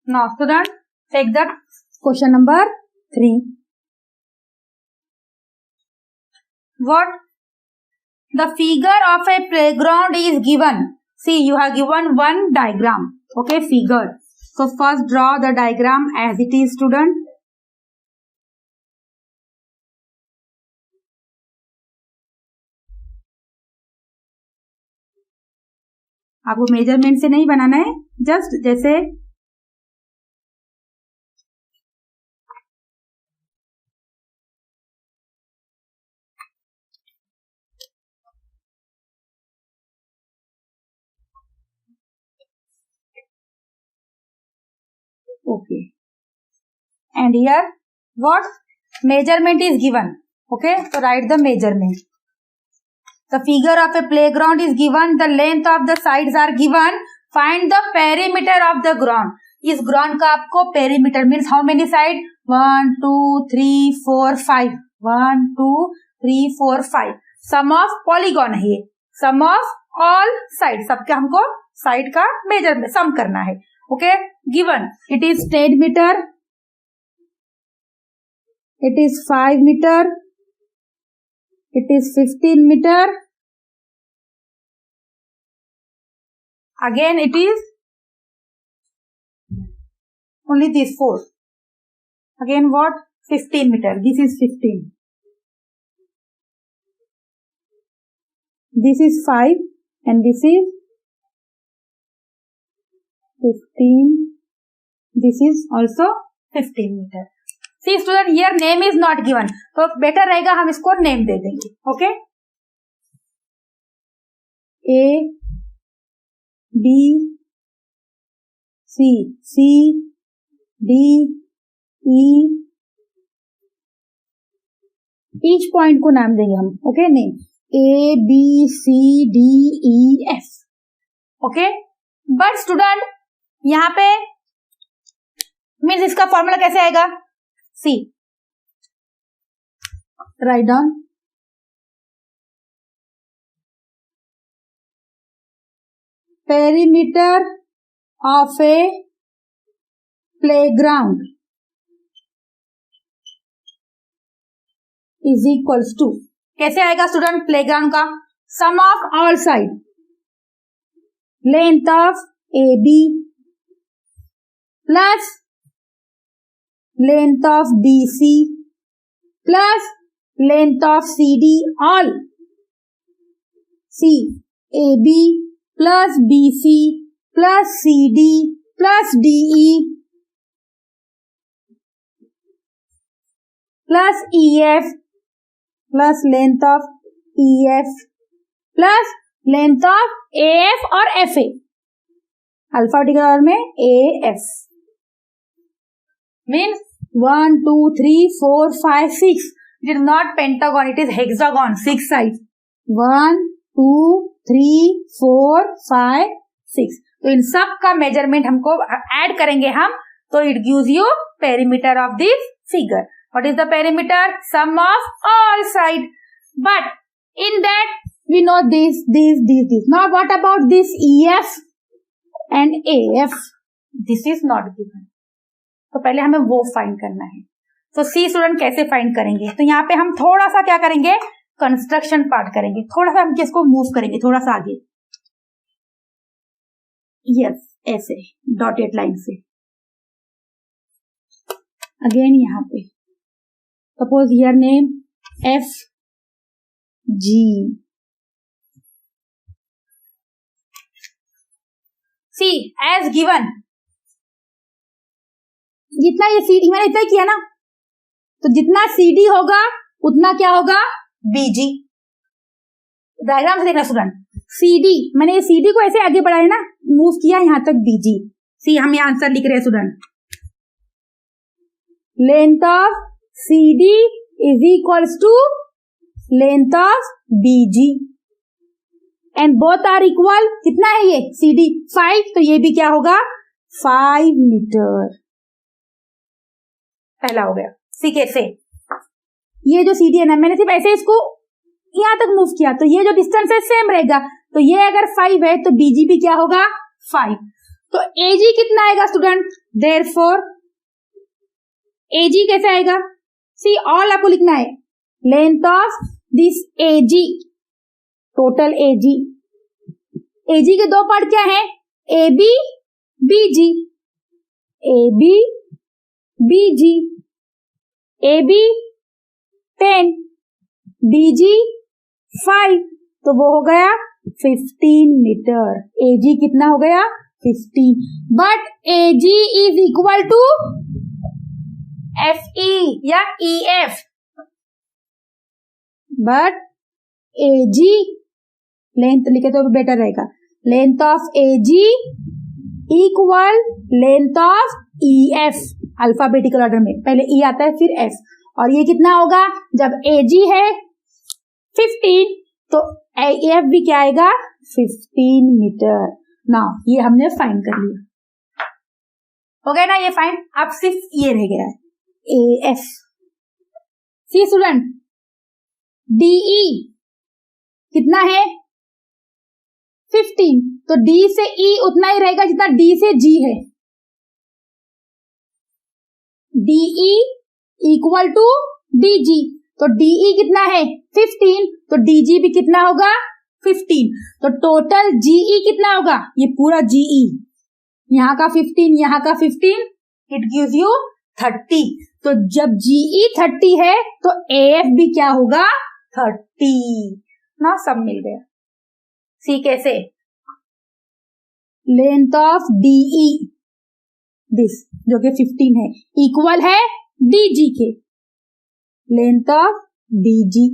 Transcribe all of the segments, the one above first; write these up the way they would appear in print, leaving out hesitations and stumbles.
Now student, take the question number 3. What? The figure of a playground is given. See, you have given one diagram. Okay, figure. So first draw the diagram as it is, student. आपको measurement से नहीं बनाना है, just जैसे okay. And here what measurement is given? Okay, so write the measurement. The figure of a playground is given. The length of the sides are given. Find the perimeter of the ground. इस ground का आपको perimeter means how many side? 1, 2, 3, 4, 5. 1, 2, 3, 4, 5. Sum of polygon है ये. Sum of all sides. सबके हमको side का measurement sum करना है. Okay, given. It is 10 meter. It is 5 meter. It is 15 meter. Again it is only these 4. Again what? 15 meter. This is 15. This is 5 and this is 15. This is also 15 meter. See student, here name is not given, तो better रहेगा हम इसको name दे देंगे. Okay, A B C, C D E, each point को नाम देंगे हम. Okay, name A B C D E F. Okay, but student यहाँ पे मीन्स इसका फॉर्मूला कैसे आएगा? See, write down. Perimeter of a playground is equals to, कैसे आएगा स्टूडेंट प्लेग्राउंड का? Sum of all side, length of AB plus length of BC plus length of CD, all. C AB plus BC plus CD plus DE plus EF plus length of EF plus length of AF और FA, alphabetical order में AF means 1, 2, 3, 4, 5, 6. It is not pentagon, it is hexagon, 6 sides. 1, 2, 3, 4, 5, 6. तो इन सब का measurement हमको add करेंगे हम, तो it gives you perimeter of this figure. What is the perimeter? Sum of all side. But in that we know this. Now what about this EF and AF? This is not given, तो पहले हमें वो find करना है. तो सी student कैसे find करेंगे? तो यहाँ पे हम थोड़ा सा क्या करेंगे? कंस्ट्रक्शन पार्ट करेंगे. थोड़ा सा हम इसको मूव करेंगे थोड़ा सा आगे. यस, ऐसे डॉटेड लाइन से. अगेन यहाँ पे suppose here name FG. See as given, जितना ये CD मैंने इतना किया ना, तो जितना CD होगा उतना क्या होगा? BG. डायग्राम से देखना स्टूडेंट. CD मैंने ये CD को ऐसे आगे बढ़ाया ना, मूव किया यहां तक BG. सी हम यहाँ आंसर लिख रहे हैं student. Length of CD is equals to length of BG and both are equal. कितना है ये? CD 5, तो ये भी क्या होगा? 5 मीटर. पहला हो गया. सी कैसे? ये जो CD है ना, मैंने सिर्फ ऐसे इसको यहां तक मूव किया, तो ये जो डिस्टेंस है सेम रहेगा. तो ये अगर 5 है तो BG भी क्या होगा? 5. तो एजी कितना आएगा स्टूडेंट? देयरफॉर एजी कैसे आएगा? सी ऑल आपको लिखना है, length of this AG, total AG. AG के दो पार्ट क्या है? A B B G, A B B G, A B 10, B G 5, तो वो हो गया 15 मीटर। एजी कितना हो गया? 15। But AG is equal to F E या E F, but AG length लिखे तो बेटर रहेगा, length of AG equal length of E F, alphabetical order में पहले ई आता है फिर एफ। और ये कितना होगा? जब एजी है 15 तो एफ भी क्या आएगा? 15 मीटर। ना ये हमने फाइंड कर लिया, हो गया ना ये फाइंड। अब सिर्फ ये रह गया है A F. See student, DE कितना है? 15, तो डी से ई उतना ही रहेगा जितना डी से जी है। DE equal to D G, तो डीई कितना है? 15, तो डीजी भी कितना होगा? 15। तो टोटल जीई कितना होगा? ये पूरा जीई, यहाँ का 15, यहाँ का 15, इट गिव्स यू 30। तो जब जीई 30 है तो एएफ भी क्या होगा? 30 ना। सब मिल गया। सी कैसे? लेंथ ऑफ डीई दिस जो कि 15 है इक्वल है डीजी के लेंथ ऑफ डीजी।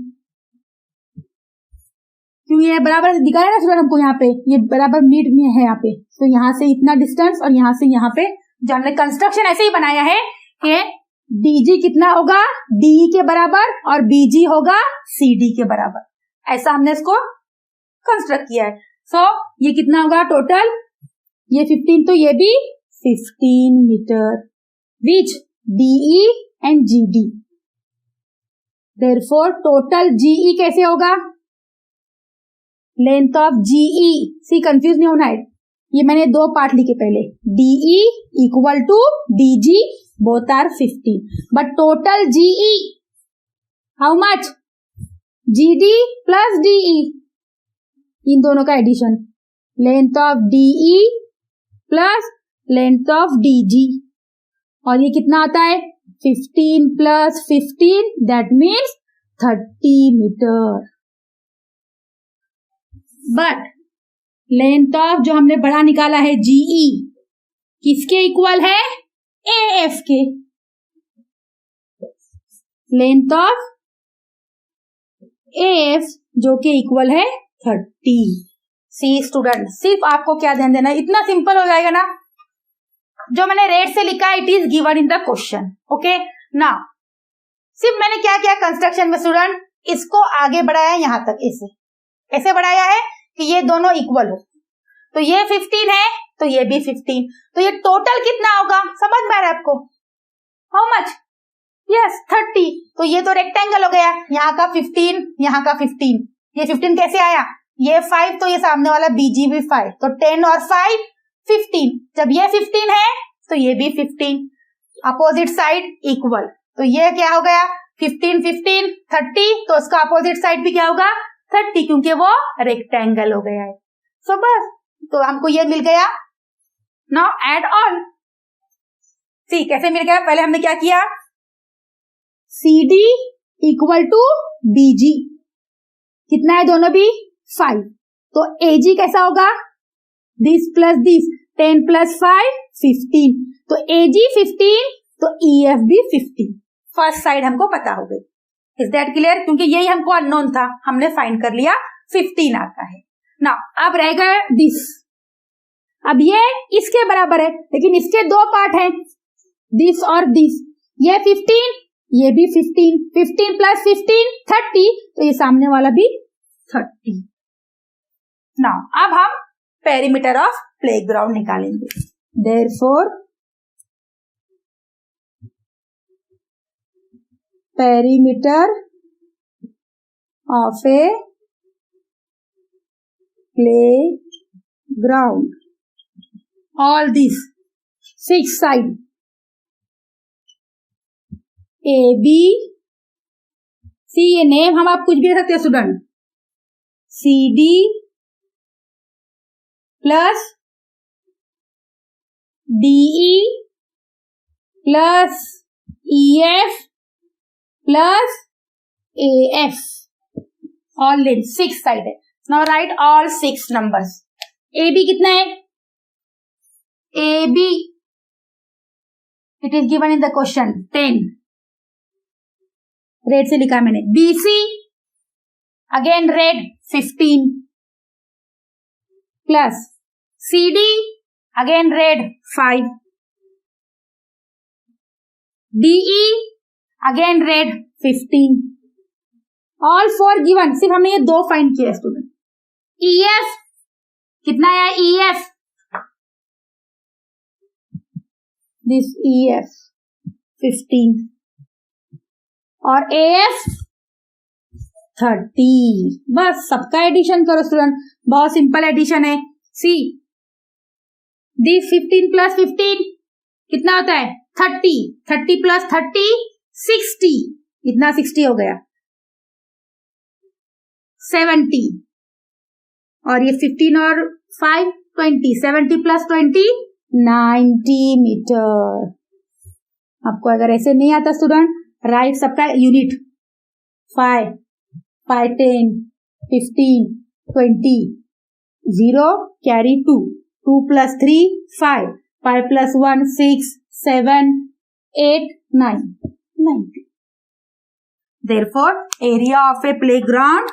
क्यों ये बराबर दिखा रहा है ना हमको, यहाँ पे ये बराबर मिड में है यहाँ पे, तो यहाँ से इतना डिस्टेंस और यहाँ से यहाँ पे जानने कंस्ट्रक्शन ऐसे ही बनाया है कि डीजी कितना होगा? डीई के बराबर और बीजी होगा सीडी के बराबर, ऐसा हमने इसको कंस्ट्रक्ट किया है। सो ये कितना होगा टोटल? ये 15, तो ये भी 15 metre which DE and GD. Therefore total GE कैसे होगा? Length of GE, see confuse नहीं होना है, ये मैंने दो पार्ट लिखे पहले, DE equal to DG, both are 15, but total GE how much? GD plus DE, इन दोनों का addition, length of DE plus length of DG, और ये कितना आता है? 15 plus 15, that means 30 metre. But length of जो हमने बड़ा निकाला है जीई, किसके इक्वल है? एएफ के। लेंथ ऑफ एएफ जो के इक्वल है 30। सी स्टूडेंट, सिर्फ आपको क्या ध्यान देना है, इतना सिंपल हो जाएगा ना। जो मैंने रेट से लिखा है it is given in the question, okay ना। सिर्फ मैंने क्या किया कंस्ट्रक्शन में स्टूडेंट, इसको आगे बढ़ाया यहां तक, ऐसे बढ़ाया है कि ये दोनों इक्वल हो। तो ये 15 है तो ये भी 15, तो ये टोटल कितना होगा? समझ में आ रहा है आपको? How much? यस 30। तो ये तो रेक्टेंगल हो गया, यहाँ का 15, यहाँ का 15, ये 15 कैसे आया? ये 5, तो ये सामने वाला बीजी भी 5, तो 10 और 5 15। जब ये 15 है तो ये भी 15, अपोजिट साइड इक्वल, तो ये क्या हो गया? 15 15 30, तो उसका अपोजिट साइड भी क्या होगा? 30, क्योंकि वो रेक्टेंगल हो गया है। सो बस, तो हमको ये मिल गया। नाउ एड ऑन, सी कैसे मिल गया? पहले हमने क्या किया? CD इक्वल टू BG, कितना है दोनों भी? 5, तो AG कैसा होगा? दिस प्लस दिस, 10 प्लस 5 15, तो AG 15 तो EF भी 15। फर्स्ट साइड हमको पता हो गई। Is that clear? क्योंकि यही हमको अननोन था, हमने फाइंड कर लिया 15 आता है ना। अब रहेगा दिस, अब ये इसके बराबर है लेकिन इसके दो पार्ट हैं, दिस और दिस। ये 15, ये भी 15, 15 प्लस 15 30, तो ये सामने वाला भी 30। ना अब हम पेरीमीटर ऑफ प्लेग्राउंड निकालेंगे। Therefore perimeter of A playground all these 6 side A B C, ये नेम हम आप कुछ भी रख सकते हैं student, CD plus DE plus EF plus AF, all length 6 side है. Now write all 6 numbers. AB कितना है? AB it is given in the question 10. Red से लिखा मैंने. BC again red 15 plus CD again red 5. DE again red 15. All 4 given. सिर्फ हमने ये 2 find किया स्टूडेंट. EF कितना है? EF दिस EF 15 और AF 30. बस सबका एडिशन करो स्टूडेंट, बहुत सिंपल एडिशन है. सी दिस 15 प्लस 15 कितना होता है? 30. 30 प्लस 30 60. इतना 60 हो गया. 70 और ये 15 और 5 20. 70 प्लस 20 90 मीटर. आपको अगर ऐसे नहीं आता स्टूडेंट, राइट सबका unit 5 5 10 15 20 0 carry 2 2 plus 3 5 5 plus 1 6 7 8 9 90. Therefore, area of a playground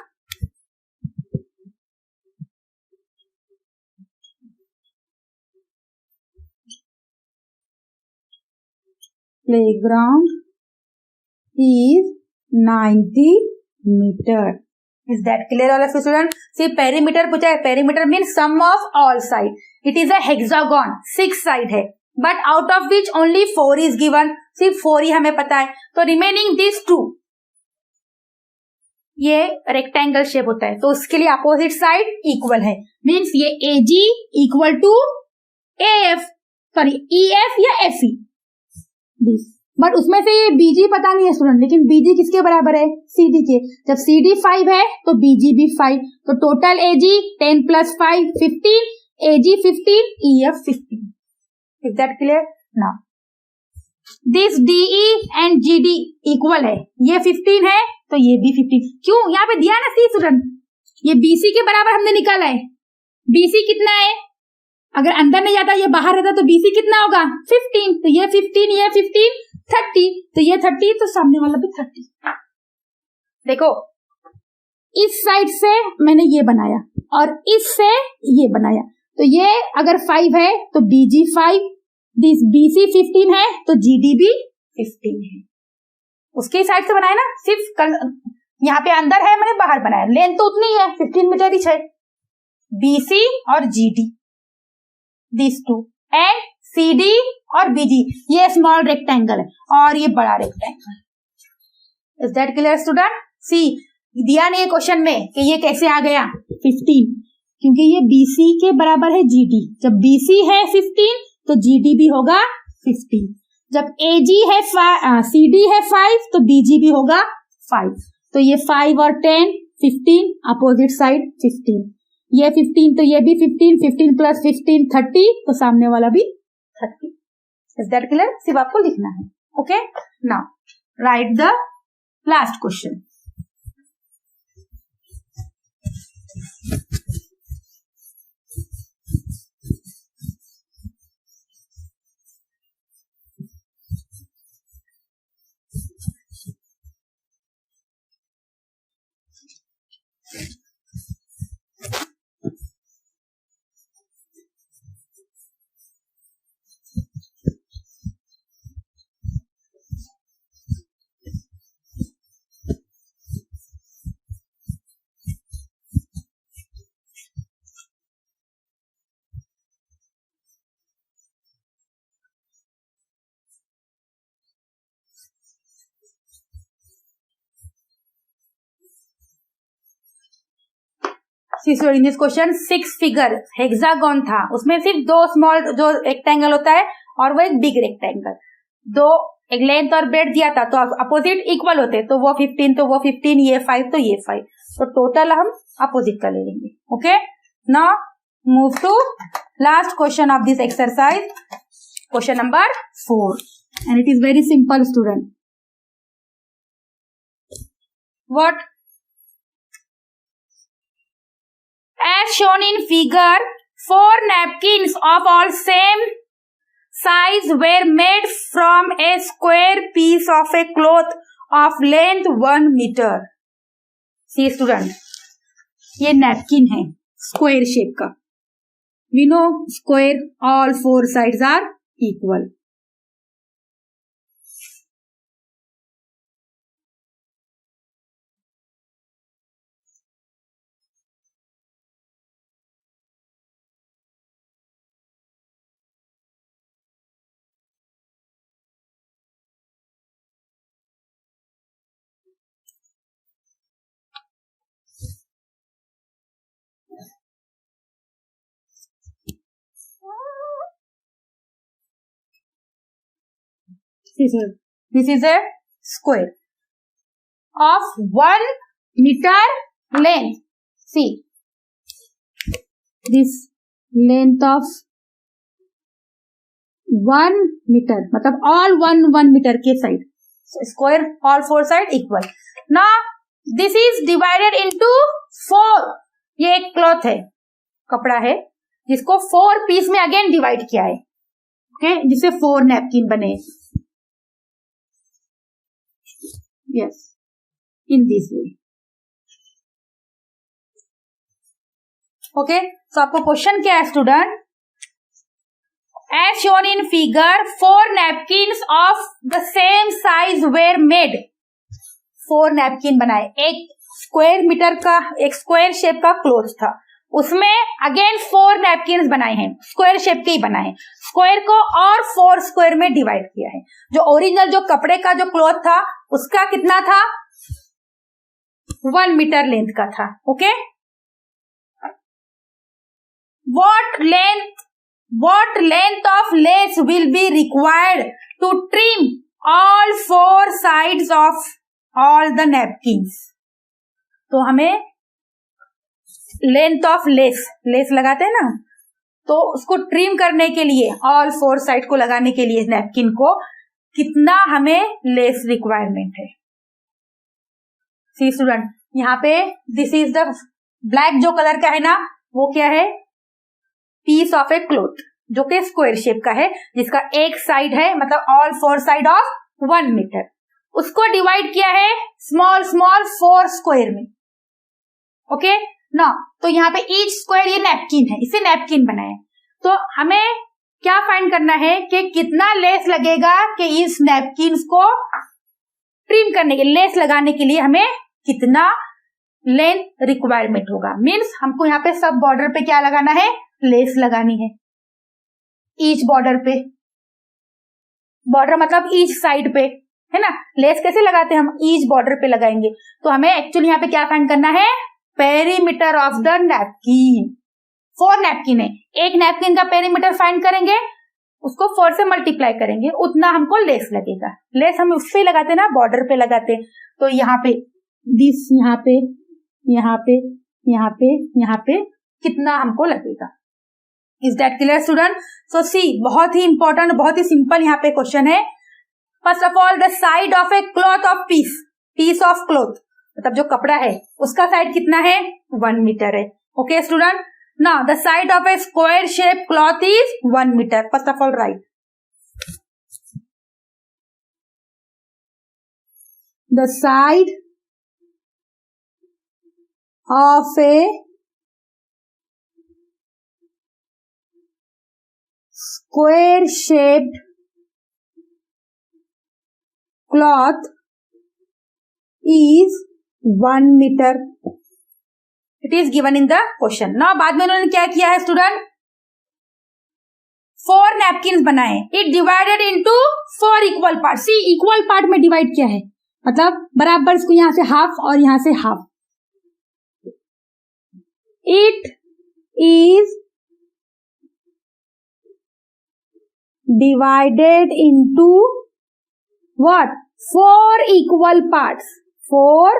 is 90 meter. Is that clear all of you students? See perimeter पूछा है. Perimeter means sum of all side. It is a hexagon, 6 side है, but out of which only 4 is given. सिर्फ 4 ही हमें पता है, तो remaining these 2 ये rectangle shape होता है, तो उसके लिए अपोजिट साइड इक्वल है. मीन्स ये AG equal to AF, sorry EF या FE. बट उसमें से ये BG पता नहीं है स्टूडेंट, लेकिन BG किसके बराबर है? CD के. जब CD 5 है तो BG भी 5, तो total AG 10 plus 5 15, AG 15, EF 15. Is that clear? Now this DE and GD equal है. ये 15 है तो ये भी 15. क्यों? यहाँ पे दिया ना सी स्टूडेंट, ये BC के बराबर हमने निकाला है. BC कितना है? अगर अंदर नहीं जाता, ये बाहर रहता, तो BC कितना होगा? 15. तो ये 15, ये 15 30, तो ये 30, तो सामने वाला भी 30. देखो इस साइड से मैंने ये बनाया और इससे ये बनाया, तो ये अगर 5 है तो BG 5, दिस BC 15 है तो GD भी 15 है. उसके साइड से बनाया ना, सिर्फ यहाँ पे अंदर है, मैंने बाहर बनाया. लेंथ तो उतनी है, 15 मीटर ही है. BC और GD दिस 2 एंड CD और BG, ये स्मॉल रेक्टेंगल है और ये बड़ा rectangle. Is that clear student? C दिया नहीं है क्वेश्चन में कि ये कैसे आ गया 15, क्योंकि ये BC के बराबर है GD. जब BC है 15 तो GD भी होगा 15. जब AG है CD है 5 तो BG भी होगा 5. तो ये 5 और 10 15, अपोजिट साइड 15. ये 15 तो ये भी 15, 15 प्लस 15 30, तो सामने वाला भी 30. Is that clear? सिर्फ आपको लिखना है. Okay, now right the last question. In this question 6 figure hexagon था, उसमें सिर्फ 2 स्मॉल जो रेक्टेंगल होता है और वो एक बिग रेक्टेंगल, दो एक लेंथ और ब्रेड दिया था, तो अपोजिट इक्वल होते, तो वो 15 तो वो 15, ये 5 तो ये 5, तो टोटल हम अपोजिट का ले लेंगे. Okay, now move to last question of this exercise, question number 4, and it is very simple student. What? As shown in figure, 4 napkins of all same size were made from a square piece of a cloth of length 1 meter. See student, ये napkin है square shape का. We know square all 4 sides are equal. This is a square of 1 meter length. See, this length of 1 meter, मतलब all 1 meter के side. So square all 4 side equal. Now this is divided into 4. ये एक cloth है, कपड़ा है, जिसको 4 piece में again divide किया है. ओके, जिससे 4 नैपकिन बने. Yes, in this way. Okay, so आपको क्वेश्चन क्या है student? As shown in figure, 4 napkins of the same size were made. 4 napkin बनाए. एक स्क्वायर मीटर का, एक स्क्वायर शेप का क्लोथ था, उसमें अगेन 4 नैपकिन बनाए हैं, स्क्वायर शेप के ही बनाए हैं. स्क्वायर को और 4 स्क्वायर में डिवाइड किया है. जो ओरिजिनल जो कपड़े का जो क्लॉथ था उसका कितना था? 1 मीटर लेंथ का था. Okay, what length of lace will be required to trim all 4 sides of all the napkins? तो हमें लेंथ ऑफ लेस लगाते हैं ना, तो उसको ट्रिम करने के लिए, ऑल 4 साइड को लगाने के लिए नैपकिन को कितना हमें लेस रिक्वायरमेंट है. सी स्टूडेंट, यहाँ पे दिस इज द ब्लैक जो कलर का है ना, वो क्या है? पीस ऑफ ए क्लॉथ, जो कि स्क्वायर शेप का है, जिसका एक साइड है, मतलब ऑल 4 साइड ऑफ 1 मीटर. उसको डिवाइड किया है स्मॉल 4 स्क्वायर में. ओके ना, तो यहाँ पे ईच स्क्वायर ये नैपकिन है, इसे नैपकिन बनाए. तो हमें क्या फाइंड करना है कि कितना लेस लगेगा कि इस नैपकिन को ट्रिम करने के लिए, लेस लगाने के लिए हमें कितना लेंथ रिक्वायरमेंट होगा. मीन्स हमको यहाँ पे सब बॉर्डर पे क्या लगाना है? लेस लगानी है. ईच बॉर्डर पे, बॉर्डर मतलब ईच साइड पे, है ना. लेस कैसे लगाते हैं हम? ईच बॉर्डर पे लगाएंगे. तो हमें एक्चुअली यहाँ पे क्या फाइंड करना है? Perimeter of the napkin. 4 napkin है, एक नैपकिन का पेरीमीटर फाइंड करेंगे, उसको 4 से मल्टीप्लाई करेंगे, उतना हमको लेस लगेगा. लेस हम उस पे लगाते ना, बॉर्डर पे लगाते. तो यहाँ पे दिस, यहाँ पे, यहाँ पे, यहाँ पे, यहाँ पे कितना हमको लगेगा. Is that clear student? So see, बहुत ही इंपॉर्टेंट, बहुत ही सिंपल यहाँ पे क्वेश्चन है. First of all, the side of A cloth of peace of cloth, मतलब जो कपड़ा है उसका साइड कितना है? 1 मीटर है. Okay student, now the side of a square shape cloth is 1 metre. First of all write the side of a square shaped cloth is 1 meter. It is given in the question. Now बाद में उन्होंने क्या किया है student? 4 napkin बनाए. It divided into 4 equal parts. See, equal part में divide किया है, मतलब बराबर इसको यहाँ से हाफ और यहाँ से half. It is divided into what? 4 equal parts. 4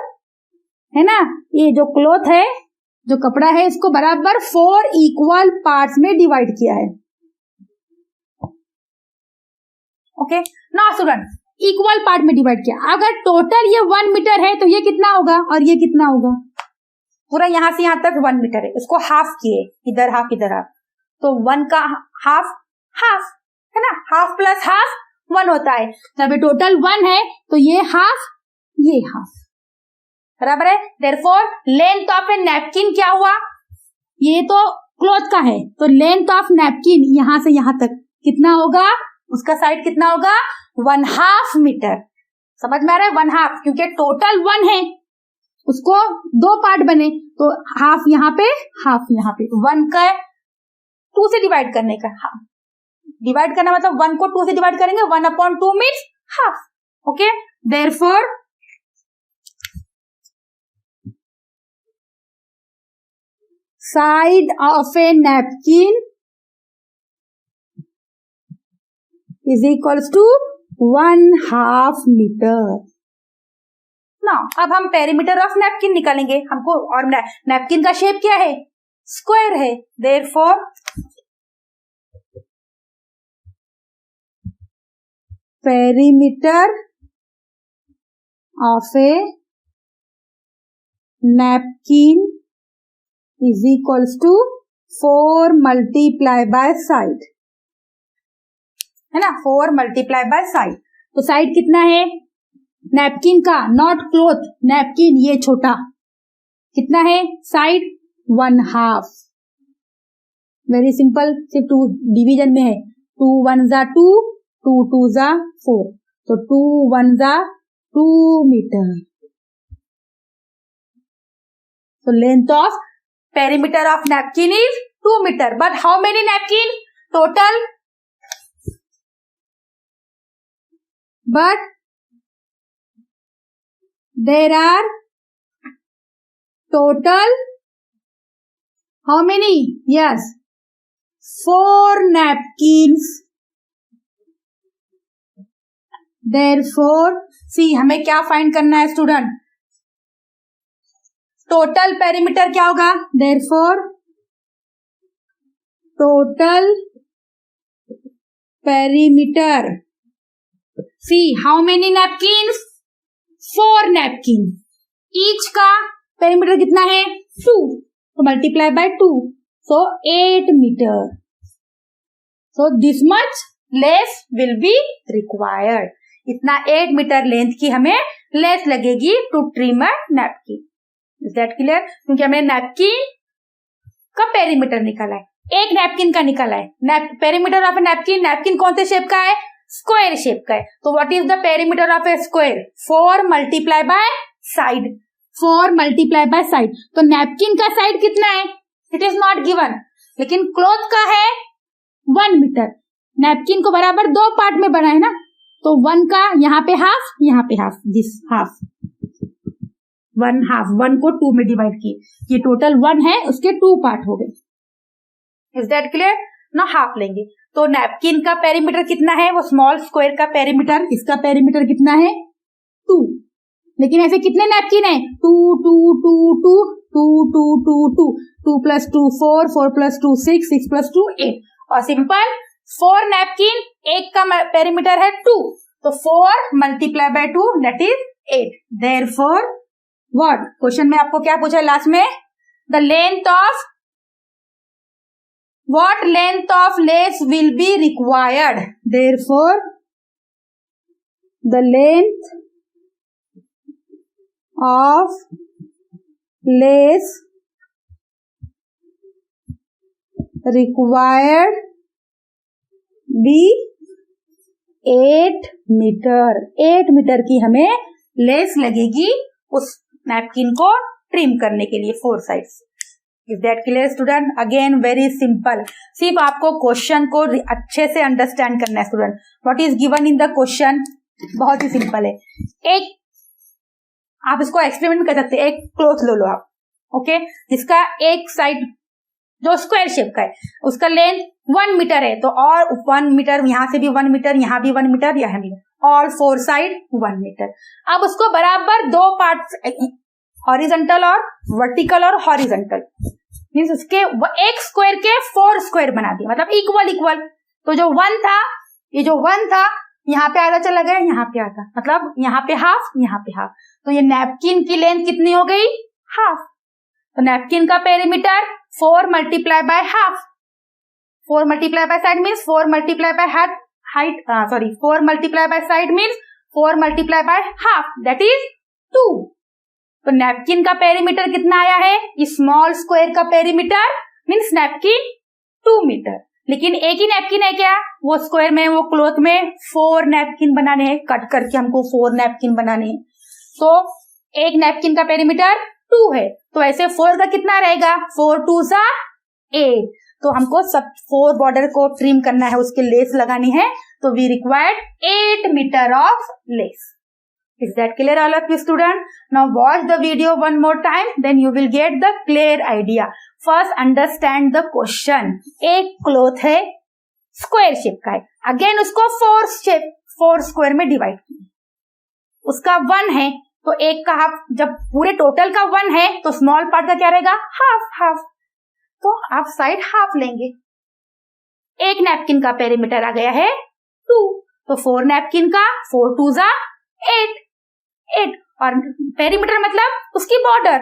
है ना, ये जो क्लॉथ है, जो कपड़ा है, इसको बराबर 4 इक्वल पार्ट्स में डिवाइड किया है. Okay, now student, equal part में डिवाइड किया. अगर टोटल ये 1 मीटर है तो ये कितना होगा और ये कितना होगा? पूरा यहां से यहां तक 1 मीटर है, उसको हाफ किए, इधर हाफ इधर हाफ, तो 1 का हाफ हाफ है ना, हाफ प्लस हाफ 1 होता है. जब टोटल 1 है तो ये हाफ ये हाफ, बराबर है. Therefore length of A napkin क्या हुआ? ये तो क्लॉथ का है, तो लेंथ ऑफ नैपकिन यहां से यहां तक कितना होगा? उसका साइड कितना होगा? 1/2 मीटर. समझ में आ रहा है? 1/2, क्योंकि टोटल 1 है, उसको 2 पार्ट बने, तो हाफ यहाँ पे हाफ यहाँ पे. 1 का 2 से डिवाइड करने का, डिवाइड करना मतलब 1 को 2 से डिवाइड करेंगे, 1/2 means half. Okay, therefore side of a napkin is equals to 1/2 meter. Now, अब हम पेरीमीटर ऑफ नैपकिन निकालेंगे. हमको, और नैपकिन का शेप क्या है? स्क्वायर है. Therefore, perimeter of a napkin is equals to 4 multiplied by side, है ना, 4 multiplied by side. तो साइड कितना है नैपकिन का? नॉट क्लॉथ, नैपकिन ये छोटा, कितना है साइड? 1/2. वेरी सिंपल, सिर्फ 2 डिवीजन में है. 2 1 जा 2, 2 2 जा 4, तो 2 1 जा 2 metre. So length of perimeter of napkin is 2 meter. But how many napkin total? But there are total how many? Yes, 4 napkins. Therefore, see, हमें क्या फाइंड करना है स्टूडेंट? टोटल पेरीमीटर क्या होगा? Therefore total perimeter, see how many napkin? 4 napkin. Each का perimeter कितना है? 2, तो multiply by 2, so 8 metre. So this much lace will be required. इतना 8 मीटर लेंथ की हमें लेस लगेगी to trim a napkin. Is that clear? क्योंकि हमने नैपकिन का पेरीमीटर निकाला है, एक नैपकिन का निकाला है. Perimeter of A napkin, napkin कौन से शेप का है? स्क्वायर शेप का है. तो what is the perimeter of a square? 4 multiply by side, 4 multiply by side. तो नैपकिन का साइड कितना है? इट इज नॉट गिवन, लेकिन क्लॉथ का है 1 मीटर. नैपकिन को बराबर 2 पार्ट में बना है ना, तो 1 का यहाँ पे हाफ, यहाँ पे हाफ, दिस हाफ, 1/2. 1 को 2 में डिवाइड किए, ये टोटल 1 है, उसके 2 पार्ट हो गए. Is that clear? ना हाफ लेंगे. तो नैपकिन का पेरीमीटर कितना है? वो स्मॉल स्क्वायर का पेरीमीटर, इसका पेरीमीटर कितना है? 2. लेकिन ऐसे कितने नैपकिन है? 2 2 2 2 2 2 2 2 2 + 2 4, 4 + 2 6, 6 + 2 8. और सिंपल 4 नैपकिन, एक का पेरीमीटर है 2, तो 4 multiply by 2 that is 8. Therefore what? Question में आपको क्या पूछा है लास्ट में? The length of, what length of lace will be required? Therefore, the length of lace required be 8 metre. 8 metre की हमें लेस लगेगी उस नैपकिन को ट्रिम करने के लिए 4 sides. Is that clear student? Again very simple, सिर्फ आपको क्वेश्चन को अच्छे से अंडरस्टैंड करना है student. What is given in the question? बहुत ही सिंपल है. एक आप इसको एक्सपेरिमेंट कर सकते हैं. एक क्लॉथ लो आप, ओके, जिसका एक साइड जो स्क्वायर शेप का है उसका लेंथ 1 मीटर है, तो और 1 मीटर, यहाँ से भी 1 मीटर, यहाँ भी 1 मीटर, यहाँ भी, ऑल 4 साइड 1 मीटर। अब उसको बराबर दो पार्ट, हॉरिजॉन्टल और वर्टिकल और हॉरिजॉन्टल, मीन्स उसके एक स्क्वायर के 4 स्क्वायर बना दिए, मतलब इक्वल इक्वल। तो जो 1 था, ये जो 1 था यहाँ पे आधा चला गया, यहाँ पे आधा, मतलब यहाँ पे हाफ, यहाँ पे हाफ। तो ये नैपकिन की लेंथ कितनी हो गई? हाफ। तो नैपकिन का perimeter 4 multiply by half, 4 multiply by side means 4 multiply by height, 4 multiply by side means 4 multiply by half, that is 2। तो नैपकिन का पेरीमीटर कितना आया है? स्मॉल स्क्वायर का पेरीमीटर मीन्स नैपकिन 2 मीटर। लेकिन एक ही नैपकिन है क्या? वो स्क्वायर में, वो क्लॉथ में 4 नैपकिन बनाने हैं, कट करके हमको 4 नैपकिन बनाने हैं। तो एक नैपकिन का पेरीमीटर 2 है, तो ऐसे 4 का कितना रहेगा? 4 2 सा 8। तो हमको सब 4 बॉर्डर को ट्रिम करना है, उसके लेस लगानी है, तो we required 8 metre of lace. Is that clear all of you student? Now watch the video one more time, then you will get the clear idea. First understand the question. एक cloth है, square shape का है, again उसको 4 square में divide किया, उसका 1 है, तो एक का हाफ, जब पूरे टोटल का 1 है तो स्मॉल पार्ट का क्या रहेगा? हाफ हाफ, तो आप साइड हाफ लेंगे। एक नैपकिन का पेरीमीटर आ गया है 2, तो 4 नैपकिन का 4 2 जा 8, और पेरीमीटर मतलब उसकी बॉर्डर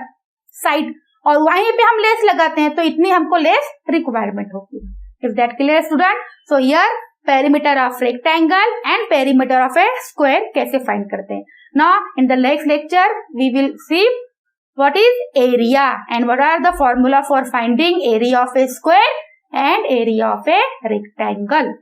साइड, और वहीं पे हम लेस लगाते हैं, तो इतनी हमको लेस रिक्वायरमेंट होगी। Is that clear student? So here perimeter of rectangle and perimeter of a square कैसे फाइंड करते हैं। Now in the next lecture we will see what is area and what are the formula for finding area of a square and area of a rectangle.